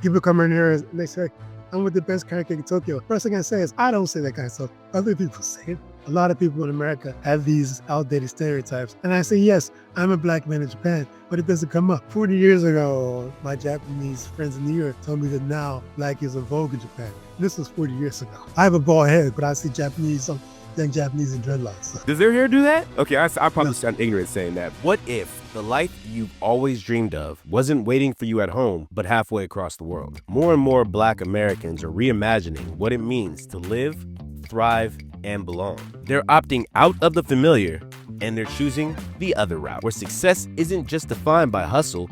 People come in here and they say, I'm with the best carrot cake in Tokyo. First thing I say is, I don't say that kind of stuff. Other people say it. A lot of people in America have these outdated stereotypes. And I say, yes, I'm a black man in Japan, but it doesn't come up. 40 years ago, my Japanese friends in New York told me that now black is in vogue in Japan. This was 40 years ago. I have a bald head, but I see young Japanese in dreadlocks. Does their hair do that? Okay, I probably No. sound ignorant saying that. What if the life you've always dreamed of wasn't waiting for you at home, but halfway across the world? More and more Black Americans are reimagining what it means to live, thrive, and belong. They're opting out of the familiar, and they're choosing the other route, where success isn't just defined by hustle,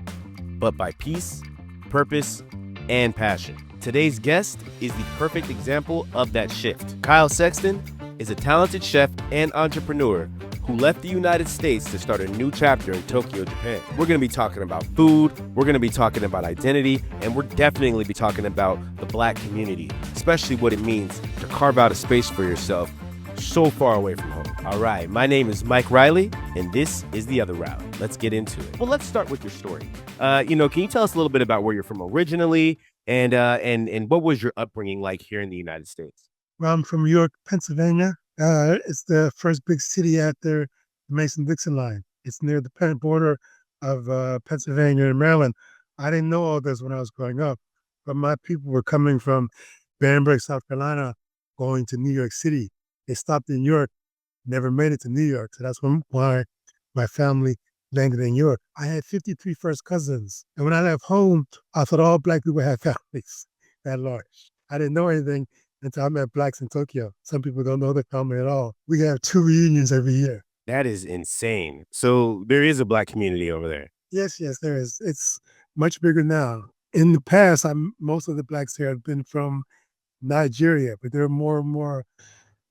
but by peace, purpose, and passion. Today's guest is the perfect example of that shift. Kyle Sexton is a talented chef and entrepreneur who left the United States to start a new chapter in Tokyo, Japan. We're going to be talking about food, we're going to be talking about identity, and we're definitely be talking about the Black community, especially what it means to carve out a space for yourself so far away from home. All right, my name is Mike Riley, and this is The Other Route. Let's get into it. Well, let's start with your story. Can you tell us a little bit about where you're from originally, and what was your upbringing like here in the United States? Well, I'm from York, Pennsylvania. It's the first big city after the Mason-Dixon line. It's near the border of Pennsylvania and Maryland. I didn't know all this when I was growing up, but my people were coming from Barronburg, South Carolina, going to New York City. They stopped in York, never made it to New York. So that's why my family landed in York. I had 53 first cousins. And when I left home, I thought all Black people had families that large. I didn't know anything until I met Blacks in Tokyo. Some people don't know their family at all. We have 2 reunions every year. That is insane. So there is a Black community over there. Yes, there is. It's much bigger now. In the past, most of the Blacks here have been from Nigeria, but there are more and more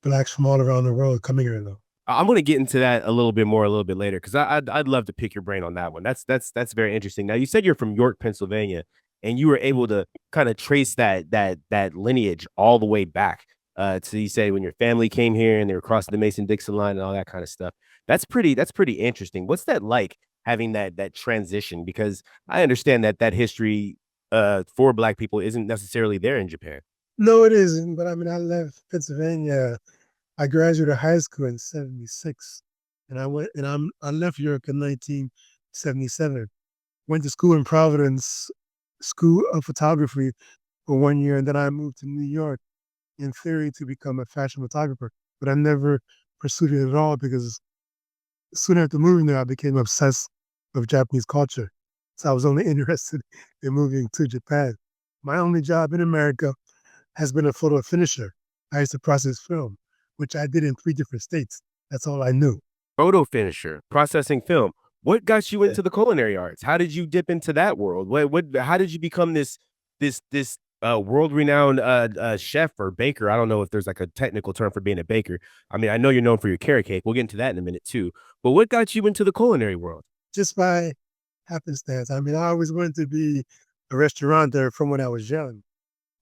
Blacks from all around the world coming here, though. I'm going to get into that a little bit more a little bit later because I'd love to pick your brain on that one. That's very interesting. Now you said you're from York, Pennsylvania, and you were able to kind of trace that lineage all the way back to, you say, when your family came here and they were crossing the Mason-Dixon line and all that kind of stuff. That's pretty interesting. What's that like, having that transition? Because I understand that history for Black people isn't necessarily there in Japan. No, it isn't. But I mean, I left Pennsylvania. I graduated high school in '76, and I left York in 1977. Went to school in Providence, School of Photography for 1 year, and then I moved to New York in theory to become a fashion photographer. But I never pursued it at all because soon after moving there, I became obsessed with Japanese culture. So I was only interested in moving to Japan. My only job in America has been a photo finisher. I used to process film, which I did in 3 different states. That's all I knew. Photo finisher, processing film. What got you into the culinary arts? How did you dip into that world? How did you become this world renowned chef or baker? I don't know if there's like a technical term for being a baker. I mean, I know you're known for your carrot cake. We'll get into that in a minute too. But what got you into the culinary world? Just by happenstance. I mean, I always wanted to be a restaurateur from when I was young,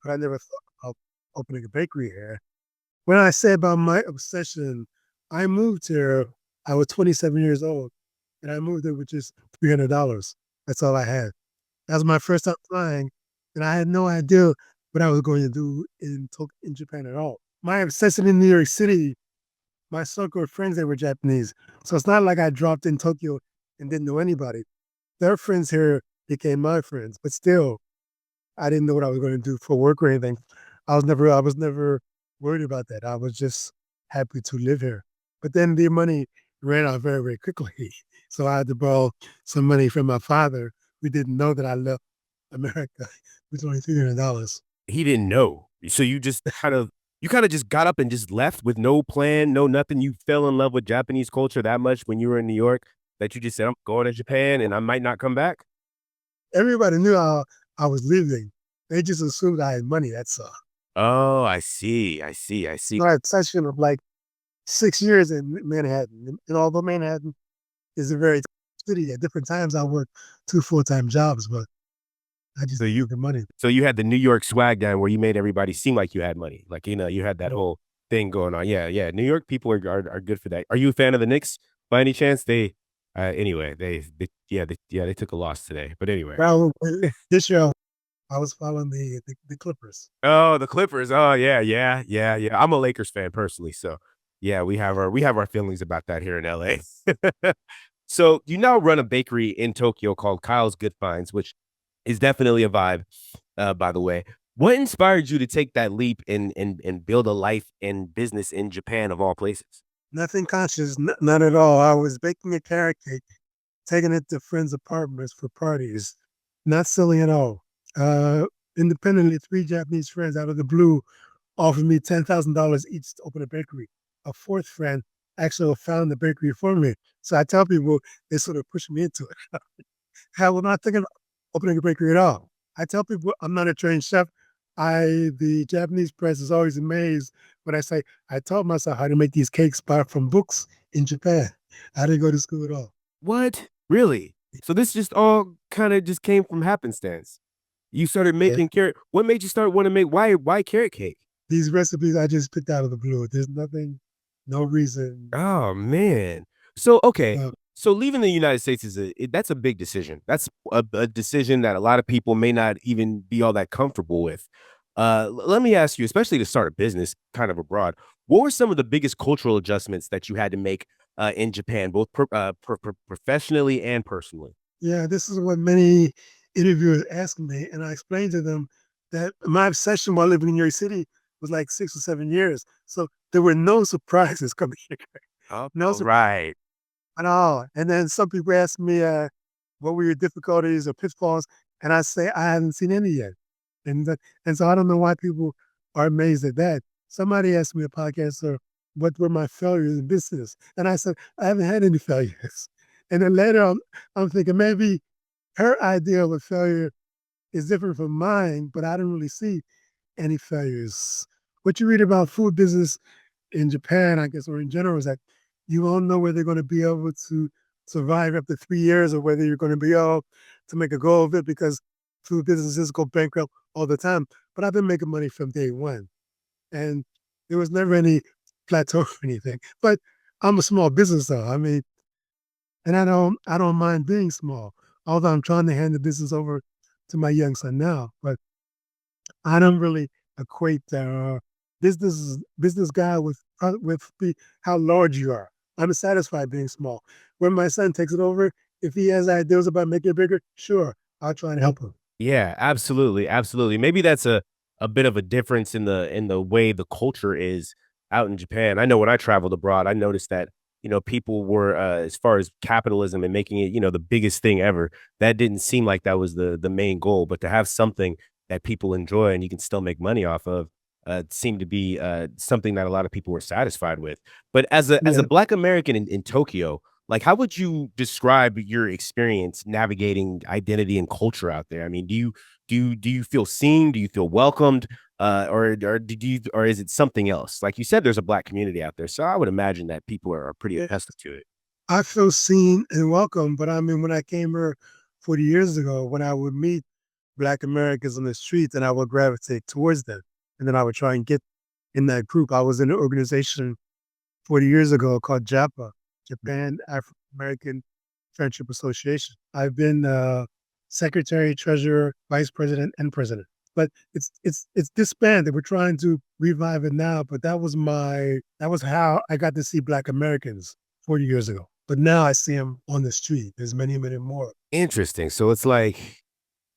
but I never thought of opening a bakery here. When I say about my obsession, I moved here, I was 27 years old, and I moved here with just $300. That's all I had. That was my first time flying, and I had no idea what I was going to do in Japan at all. My obsession in New York City, my circle of friends, they were Japanese. So it's not like I dropped in Tokyo and didn't know anybody. Their friends here became my friends, but still, I didn't know what I was going to do for work or anything. I was never worried about that. I was just happy to live here. But then the money ran out very, very quickly. So I had to borrow some money from my father, who didn't know that I left America with only $300. He didn't know. So you kind of just got up and just left with no plan, no nothing. You fell in love with Japanese culture that much when you were in New York that you just said, I'm going to Japan and I might not come back. Everybody knew I was leaving. They just assumed I had money. That's all. Oh, I see. I see. I see. So I had a session of like 6 years in Manhattan. And although Manhattan is a very city, at different times I worked 2 full-time jobs, but I just So you needed money. so you had the New York swag down where you made everybody seem like you had money. Like, you had that whole thing going on. Yeah, yeah. New York people are good for that. Are you a fan of the Knicks by any chance? Anyway, they took a loss today. But anyway. Well, this year I was following the Clippers. Oh, the Clippers. Oh, yeah, yeah, yeah, yeah. I'm a Lakers fan personally, so yeah, we have our feelings about that here in LA. So you now run a bakery in Tokyo called Kyle's Good Finds, which is definitely a vibe, by the way. What inspired you to take that leap and build a life and business in Japan of all places? Nothing conscious, none at all. I was baking a carrot cake, taking it to friends' apartments for parties. Not silly at all. Uh, Independently, three Japanese friends out of the blue offered me $10,000 each to open a bakery. A fourth friend actually found the bakery for me. So I tell people they sort of push me into it. Hell, I'm not thinking of opening a bakery at all. I tell people I'm not a trained chef. The Japanese press is always amazed when I say I taught myself how to make these cakes from books in Japan. I didn't go to school at all. What? Really? So this just all kind of just came from happenstance. You started Yeah. making carrot. What made you start want to make why carrot cake? These recipes I just picked out of the blue. There's nothing, no reason. Oh man. So okay. Well, So leaving the United States that's a big decision. That's a decision that a lot of people may not even be all that comfortable with. Let me ask you, especially to start a business kind of abroad, what were some of the biggest cultural adjustments that you had to make in Japan, both professionally and personally? yeah, this is what many interviewers ask me, and I explained to them that my obsession while living in New York City was like 6 or 7 years. So there were no surprises coming here. Oh, No surprises right. at all. And then some people ask me, what were your difficulties or pitfalls? And I say, I haven't seen any yet. And so I don't know why people are amazed at that. Somebody asked me a podcast, what were my failures in business? And I said, I haven't had any failures. And then later I'm thinking maybe her idea of a failure is different from mine, but I didn't really see any failures. What you read about food business in Japan, I guess, or in general, is that you won't know whether they're going to be able to survive after 3 years or whether you're going to be able to make a go of it because food businesses go bankrupt all the time. But I've been making money from day one, and there was never any plateau or anything. But I'm a small business, though. I mean, and I don't mind being small, although I'm trying to hand the business over to my young son now. But I don't really equate business guy with how large you are. I'm satisfied being small. When my son takes it over, if he has ideas about making it bigger, sure, I'll try and help him. Yeah, absolutely, absolutely. Maybe that's a bit of a difference in the way the culture is out in Japan. I know when I traveled abroad, I noticed that, people were as far as capitalism and making it, the biggest thing ever, that didn't seem like that was the main goal, but to have something that people enjoy and you can still make money off of seemed to be something that a lot of people were satisfied with. But as a Yeah, Black American in Tokyo, like, how would you describe your experience navigating identity and culture out there? I mean, do you feel seen? Do you feel welcomed? Or is it something else? Like you said, there's a Black community out there, so I would imagine that people are pretty yeah. accustomed to it. I feel seen and welcome, but I mean, when I came here 40 years ago, when I would meet Black Americans on the streets and I would gravitate towards them, and then I would try and get in that group. I was in an organization 40 years ago called JAPA, Japan African American Friendship Association. I've been secretary, treasurer, vice president, and president. But it's disbanded. We're trying to revive it now. But that was how I got to see Black Americans 40 years ago. But now I see them on the street. There's many, many more. Interesting. So it's like,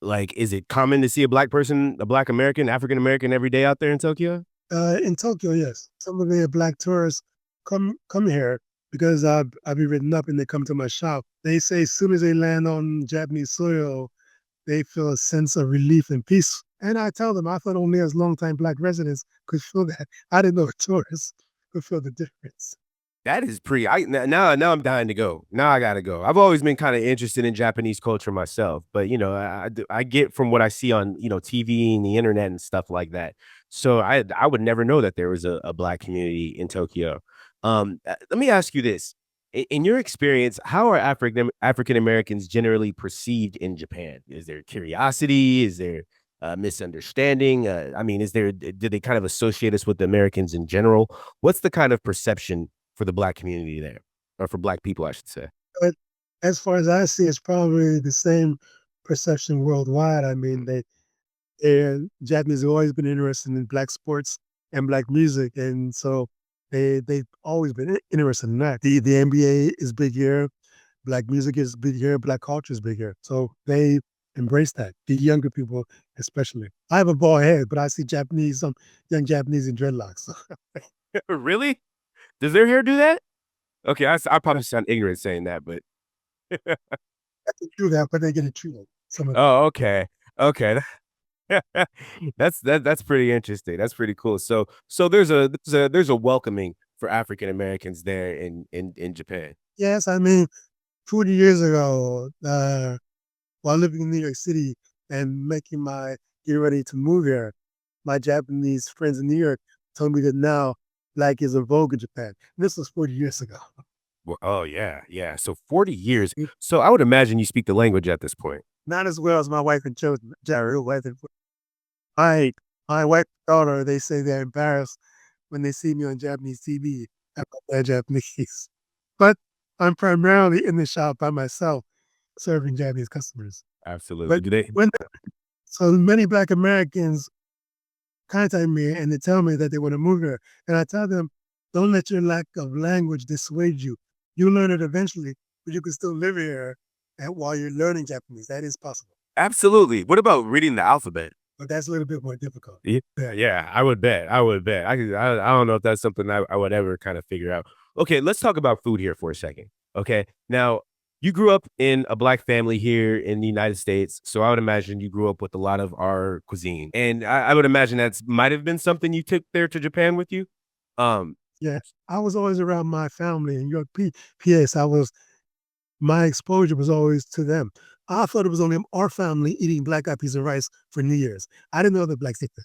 is it common to see a Black person, a Black American, African American every day out there in Tokyo? In Tokyo, yes, some of the Black tourists come here because I've been written up and they come to my shop. They say as soon as they land on Japanese soil, they feel a sense of relief and peace. And I tell them I thought only as longtime Black residents could feel that. I didn't know tourists could feel the difference. That is pretty. Now I'm dying to go. Now I gotta go. I've always been kind of interested in Japanese culture myself, but I get from what I see on TV and the internet and stuff like that. So I would never know that there was a Black community in Tokyo. Let me ask you this: in your experience, how are African Americans generally perceived in Japan? Is there curiosity? Is there misunderstanding? I mean, do they kind of associate us with the Americans in general? What's the kind of perception for the Black community there, or for Black people, I should say? But as far as I see, it's probably the same perception worldwide. I mean, And Japanese have always been interested in black sports and black music, and so they've always been interested in that. The NBA is big here, black music is big here, black culture is big here. So they embrace that. The younger people, especially. I have a bald head, but I see Japanese, some young Japanese in dreadlocks. Really? Does their hair do that? Okay, I probably sound ignorant saying that, but That's true that, but they get it treated. Some of them. oh, okay, okay. That's pretty interesting. That's pretty cool. So there's a welcoming for African Americans there in Japan. Yes, I mean, 40 years ago, while living in New York City and making my get ready to move here, my Japanese friends in New York told me that now black is in vogue in Japan. And this was 40 years ago. Well, oh yeah, yeah. So 40 years. So I would imagine you speak the language at this point. Not as well as my wife and children. Real wife and my my wife and daughter, they say they're embarrassed when they see me on Japanese TV about their Japanese. But I'm primarily in the shop by myself serving Japanese customers. Absolutely. But Do they? when so many black Americans contact me and they tell me that they want to move here. And I tell them, don't let your lack of language dissuade you. You learn it eventually, but you can still live here and while you're learning Japanese. That is possible. Absolutely. What about reading the alphabet? But that's a little bit more difficult. Yeah, yeah, I would bet. I would bet. I don't know if that's something I would ever kind of figure out. Okay, let's talk about food here for a second. Okay. Now, you grew up in a black family here in the United States, so I would imagine you grew up with a lot of our cuisine, and I would imagine that's might have been something you took there to Japan with you. Um, Yeah. I was always around my family in York, PA. So my exposure was always to them. I thought it was only our family eating black eyed peas and rice for New Year's. I didn't know that blacks ate that.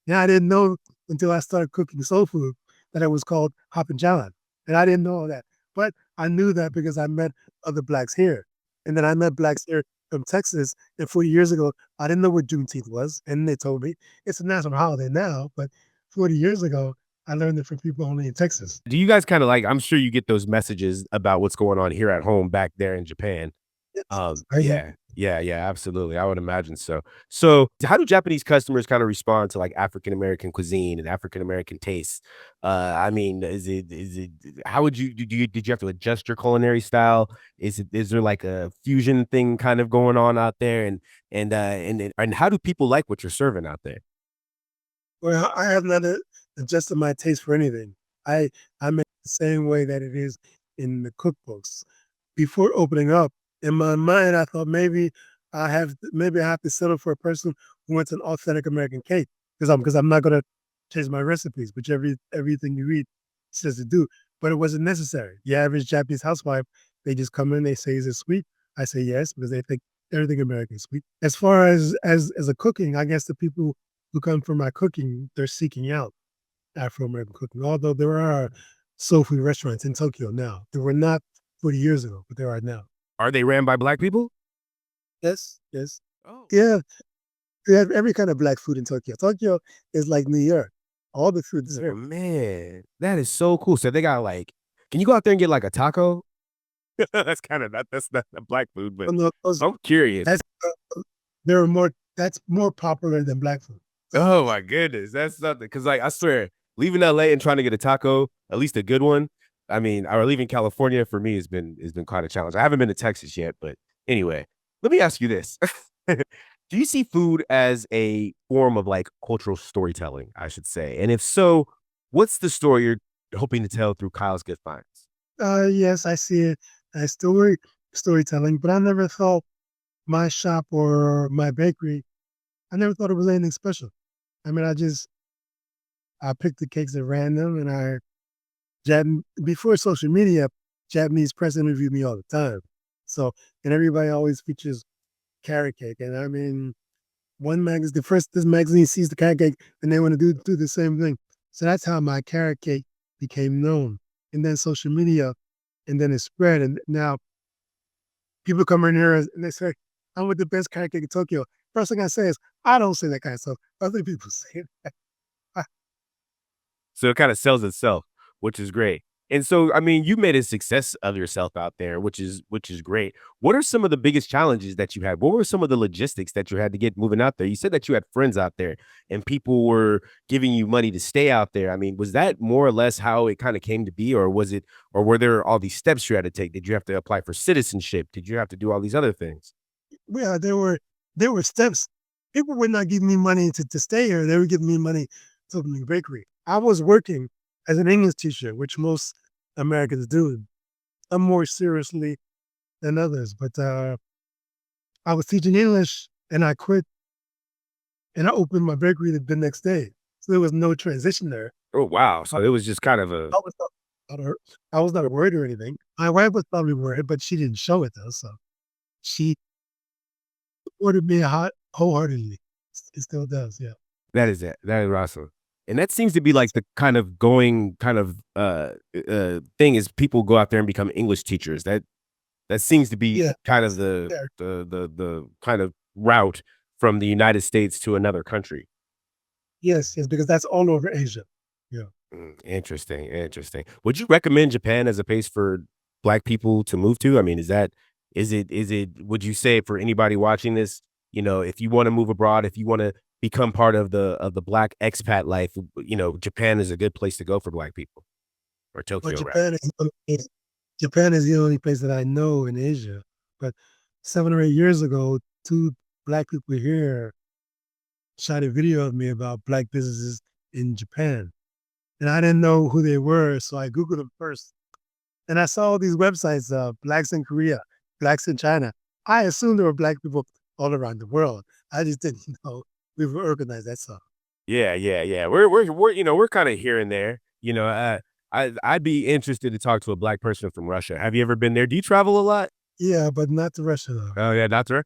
Yeah, I didn't know until I started cooking soul food that it was called Hoppin' Jalan. And I didn't know that. But I knew that because I met other blacks here. And then I met blacks here from Texas. And 40 years ago, I didn't know what Juneteenth was. And they told me it's a national holiday now. But 40 years ago, I learned it from people only in Texas. do you guys kind of like? I'm sure you get those messages about what's going on here at home back there in Japan. Yes. I have. Yeah, yeah, yeah, absolutely. I would imagine so. So, how do Japanese customers kind of respond to like African American cuisine and African American tastes? I mean, is it how would you did you have to adjust your culinary style? Is there like a fusion thing kind of going on out there? And how do people like what you're serving out there? Well, I have not adjusted my taste for anything. I I make it the same way that it is in the cookbooks. Before opening up, in my mind, I thought maybe I have to settle for a person who wants an authentic American cake because I'm not gonna change my recipes, which everything you read says to do. But it wasn't necessary. The average Japanese housewife, they just come in, they say, "Is it sweet?" I say yes because they think everything American is sweet. As far as a cooking, I guess the people who come for my cooking, they're seeking out Afro American cooking. Although there are soul food restaurants in Tokyo now, there were not 40 years ago, but there are now. Are they ran by black people? Yes, yes. Oh. Yeah, we have every kind of black food in Tokyo. Tokyo is like New York. All the food is Oh here. man, that is so cool. So they got like, can you go out there and get like a taco? That's kind of not that's not a black food, but Oh, no, I'm curious. that's there are more. That's more popular than black food. Oh my goodness, that's something. Cause like I swear, leaving LA and trying to get a taco, at least a good one. I mean, or leaving California for me has been quite a challenge. I haven't been to Texas yet, but anyway, let me ask you this. Do you see food as a form of like cultural storytelling, I should say? And if so, what's the story you're hoping to tell through Kyle's Good Finds? Yes, I see it as storytelling, but I never thought my shop or my bakery. I never thought it was anything special. I mean, I picked the cakes at random, and before social media, Japanese press interviewed me all the time. So, and everybody always features carrot cake. And I mean, this magazine sees the carrot cake and they want to do the same thing. So that's how my carrot cake became known. And then social media, and then it spread. And now people come in here and they say, I'm with the best carrot cake in Tokyo. First thing I say is, I don't say that kind of stuff. Other people say it. So it kind of sells itself, which is great. And so, I mean, you made a success of yourself out there, which is great. What are some of the biggest challenges that you had? What were some of the logistics that you had to get moving out there? You said that you had friends out there and people were giving you money to stay out there. I mean, was that more or less how it kind of came to be, or was it, or were there all these steps you had to take? Did you have to apply for citizenship? Did you have to do all these other things? Yeah, there were steps. People were not giving me money to stay here. They were giving me money to open the bakery. I was working as an English teacher, which most Americans do. Some more seriously than others. But I was teaching English and I quit and I opened my bakery the next day. So there was no transition there. Oh, wow. I So it was just kind of a, I was not, I was not worried or anything. My wife was probably worried, but she didn't show it though. So she supported me wholeheartedly. It still does. Yeah. that is it. That is awesome. And that seems to be like the kind of going kind of thing is people go out there and become English teachers. That seems to be Yeah. kind of the There. the kind of route from the United States to another country. Yes. Yes. Because that's all over Asia. Yeah. Interesting, interesting. Would you recommend Japan as a place for Black people to move to? I mean, is it would you say for anybody watching this, if you wanna move abroad, if you wanna become part of the Black expat life, Japan is a good place to go for Black people, or But Tokyo rather. Japan is the only place that I know in Asia. But 7 or 8 years ago, two black people here shot a video of me about black businesses in Japan. And I didn't know who they were, so I Googled them first. And I saw all these websites, blacks in Korea, blacks in China. I assumed there were black people all around the world. I just didn't know we were organized. That's all. Yeah, yeah, yeah. We're kinda here and there. I'd be interested to talk to a Black person from Russia. Have you ever been there? Do you travel a lot? Yeah, but not to Russia though. Oh, yeah, not there?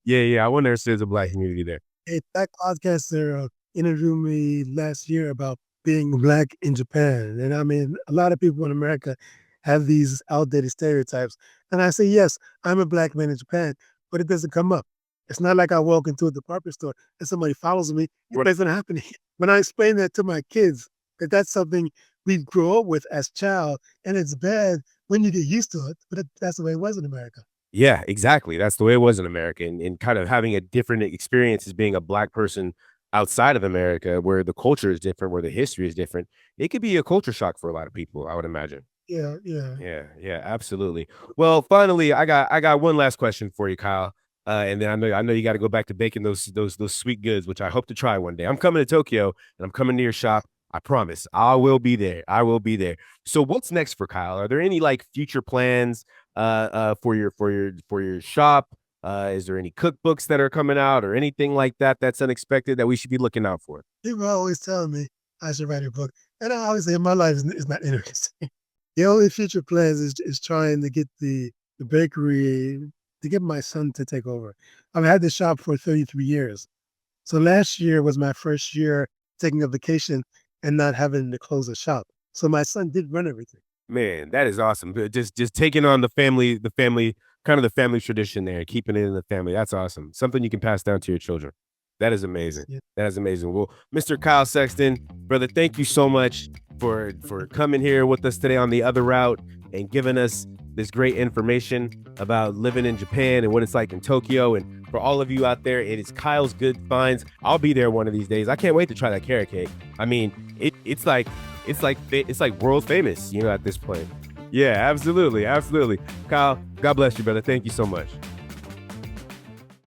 Yeah, yeah, I wonder if there's a Black community there. A black podcaster interviewed me last year about being black in Japan. And I mean, a lot of people in America have these outdated stereotypes. And I say, yes, I'm a black man in Japan, but it doesn't come up. It's not like I walk into a department store and somebody follows me. It Right. doesn't happen here. When I explain that to my kids, that that's something we grow up with as child, and it's bad when you get used to it, but that's the way it was in America. Yeah, exactly. That's the way it was in America, and kind of having a different experience as being a Black person outside of America, where the culture is different, where the history is different. It could be a culture shock for a lot of people, I would imagine. Yeah, yeah. Yeah, yeah, absolutely. Well, finally, I got one last question for you, Kyle. And then I know you got to go back to baking those sweet goods, which I hope to try one day. I'm coming to Tokyo and I'm coming to your shop. I promise. I will be there. I will be there. So what's next for Kyle? Are there any like future plans for your shop? Is there any cookbooks that are coming out or anything like that that's unexpected that we should be looking out for? People are always telling me I should write a book. And I always say my life is not interesting. The only future plans is trying to get the bakery, to get my son to take over. I've had this shop for 33 years. So last year was my first year taking a vacation and not having to close the shop. So my son did run everything. Man, that is awesome. Just taking on the family, kind of the family tradition there, keeping it in the family. That's awesome. Something you can pass down to your children. That is amazing. Yeah. That is amazing. Well, Mr. Kyle Sexton, brother, thank you so much for coming here with us today on the other route and giving us this great information about living in Japan and what it's like in Tokyo. And for all of you out there, it is Kyle's Good Finds. I'll be there one of these days. I can't wait to try that carrot cake. I mean, it's like world famous, at this point. Yeah, absolutely, absolutely. Kyle, God bless you, brother. Thank you so much.